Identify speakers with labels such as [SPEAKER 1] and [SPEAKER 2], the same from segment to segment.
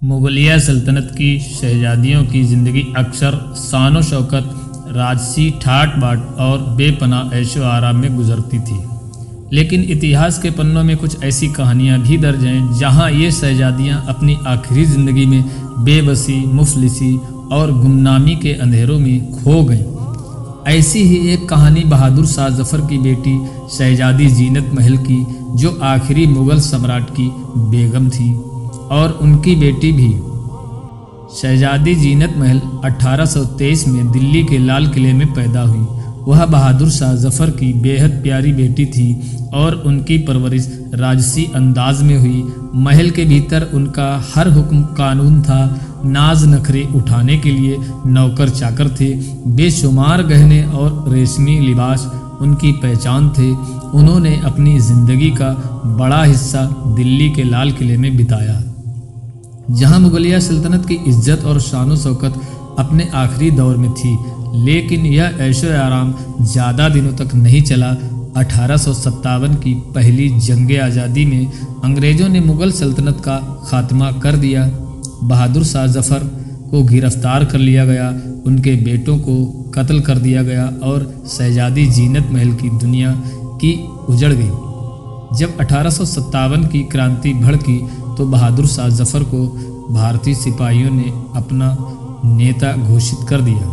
[SPEAKER 1] मुगलिया सल्तनत की शहजादियों की ज़िंदगी अक्सर शान व शौकत, राजसी ठाट बाट और बेपनाह ऐशो आराम में गुजरती थी। लेकिन इतिहास के पन्नों में कुछ ऐसी कहानियाँ भी दर्ज हैं जहाँ ये शहजादियाँ अपनी आखिरी ज़िंदगी में बेबसी, मुफलिसी और गुमनामी के अंधेरों में खो गईं। ऐसी ही एक कहानी बहादुर शाह जफ़र की बेटी शहजादी जीनत महल की, जो आखिरी मुग़ल सम्राट की बेगम थी, और उनकी बेटी भी शहजादी जीनत महल 1823 में दिल्ली के लाल किले में पैदा हुई। वह बहादुर शाह जफ़र की बेहद प्यारी बेटी थी और उनकी परवरिश राजसी अंदाज में हुई। महल के भीतर उनका हर हुक्म कानून था। नाज नखरे उठाने के लिए नौकर चाकर थे। बेशुमार गहने और रेशमी लिबास उनकी पहचान थे। उन्होंने अपनी ज़िंदगी का बड़ा हिस्सा दिल्ली के लाल किले में बिताया, जहां मुगलिया सल्तनत की इज्जत और शान शौकत अपने आखिरी दौर में थी। लेकिन यह ऐशो आराम ज़्यादा दिनों तक नहीं चला। 1857 की पहली जंग आज़ादी में अंग्रेज़ों ने मुग़ल सल्तनत का खात्मा कर दिया। बहादुर शाह जफ़र को गिरफ्तार कर लिया गया, उनके बेटों को कत्ल कर दिया गया और शहजादी जीनत महल की दुनिया की उजड़ गई। जब 1857 की क्रांति भड़की तो बहादुर शाह जफ़र को भारतीय सिपाहियों ने अपना नेता घोषित कर दिया।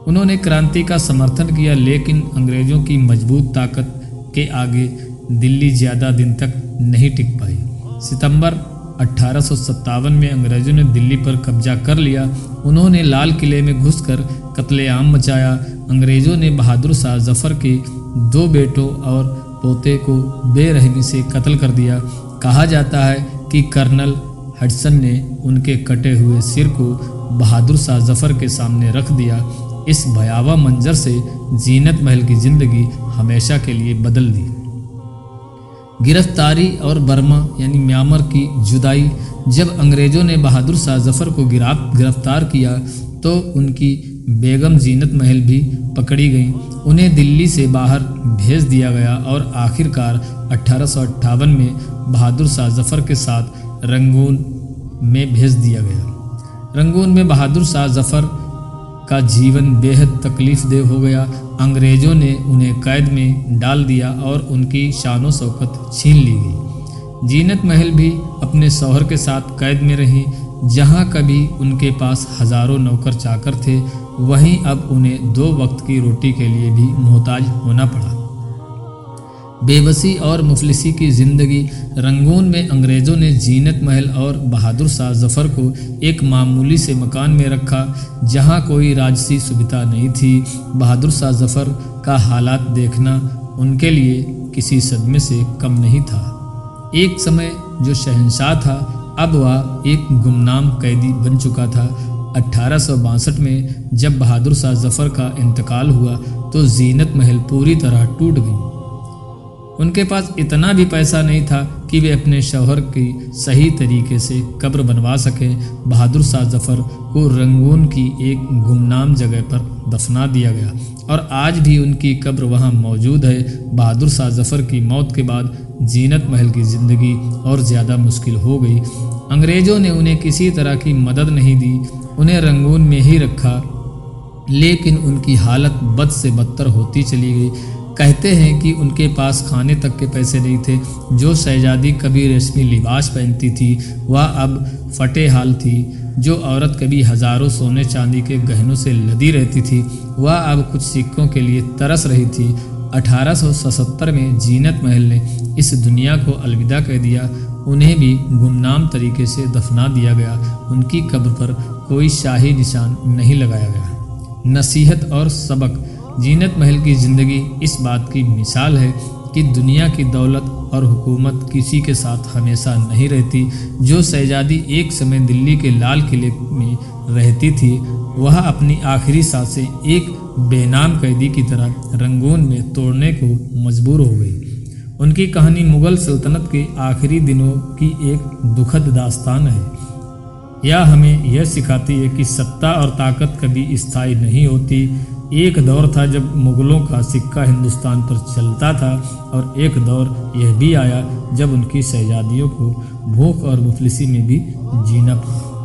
[SPEAKER 1] उन्होंने क्रांति का समर्थन किया, लेकिन अंग्रेज़ों की मजबूत ताकत के आगे दिल्ली ज़्यादा दिन तक नहीं टिक पाई। सितंबर 1857 में अंग्रेज़ों ने दिल्ली पर कब्जा कर लिया। उन्होंने लाल किले में घुसकर कत्लेआम मचाया। अंग्रेज़ों ने बहादुर शाह जफ़र के 2 बेटों और पोते को बेरहमी से कत्ल कर दिया। कहा जाता है कि कर्नल हडसन ने उनके कटे हुए सिर को बहादुर शाह जफ़र के सामने रख दिया। इस भयावह मंजर से जीनत महल की ज़िंदगी हमेशा के लिए बदल दी। गिरफ्तारी और बर्मा यानी म्यांमार की जुदाई। जब अंग्रेज़ों ने बहादुर शाह जफ़र को गिरफ्तार किया तो उनकी बेगम जीनत महल भी पकड़ी गईं। उन्हें दिल्ली से बाहर भेज दिया गया और आखिरकार 1858 में बहादुर शाह जफ़र के साथ रंगून में भेज दिया गया। रंगून में बहादुर शाह जफ़र का जीवन बेहद तकलीफ़देह हो गया। अंग्रेज़ों ने उन्हें कैद में डाल दिया और उनकी शान शौकत छीन ली गई। जीनत महल भी अपने शौहर के साथ कैद में रहीं। जहां कभी उनके पास हज़ारों नौकर चाकर थे, वहीं अब उन्हें 2 वक्त की रोटी के लिए भी मोहताज होना पड़ा। बेबसी और मुफलिसी की ज़िंदगी। रंगून में अंग्रेज़ों ने जीनत महल और बहादुर शाह जफ़र को एक मामूली से मकान में रखा, जहां कोई राजसी सुविधा नहीं थी। बहादुर शाह जफ़र का हालात देखना उनके लिए किसी सदमे से कम नहीं था। एक समय जो शहंशाह था, अब वह एक गुमनाम कैदी बन चुका था। 1862 में जब बहादुर शाह जफ़र का इंतकाल हुआ तो जीनत महल पूरी तरह टूट गई। उनके पास इतना भी पैसा नहीं था कि वे अपने शौहर की सही तरीके से कब्र बनवा सकें। बहादुर शाह जफ़र को रंगून की एक गुमनाम जगह पर दफना दिया गया और आज भी उनकी कब्र वहां मौजूद है। बहादुर शाह जफ़र की मौत के बाद जीनत महल की ज़िंदगी और ज़्यादा मुश्किल हो गई। अंग्रेज़ों ने उन्हें किसी तरह की मदद नहीं दी, उन्हें रंगून में ही रखा, लेकिन उनकी हालत बद से बदतर होती चली गई। कहते हैं कि उनके पास खाने तक के पैसे नहीं थे। जो शहजादी कभी रेशमी लिबास पहनती थी, वह अब फटे हाल थी। जो औरत कभी हज़ारों सोने चांदी के गहनों से लदी रहती थी, वह अब कुछ सिक्कों के लिए तरस रही थी। 1877 में जीनत महल ने इस दुनिया को अलविदा कह दिया। उन्हें भी गुमनाम तरीके से दफना दिया गया। उनकी कब्र पर कोई शाही निशान नहीं लगाया गया। नसीहत और सबक। जीनत महल की ज़िंदगी इस बात की मिसाल है कि दुनिया की दौलत और हुकूमत किसी के साथ हमेशा नहीं रहती। जो शहजादी एक समय दिल्ली के लाल किले में रहती थी, वह अपनी आखिरी सांसें एक बेनाम कैदी की तरह रंगून में तोड़ने को मजबूर हो गई। उनकी कहानी मुग़ल सल्तनत के आखिरी दिनों की एक दुखद दास्तान है। यह हमें यह सिखाती है कि सत्ता और ताकत कभी स्थायी नहीं होती। एक दौर था जब मुग़लों का सिक्का हिंदुस्तान पर चलता था और एक दौर यह भी आया जब उनकी शहजादियों को भूख और मुफलिसी में भी जीना पड़ा।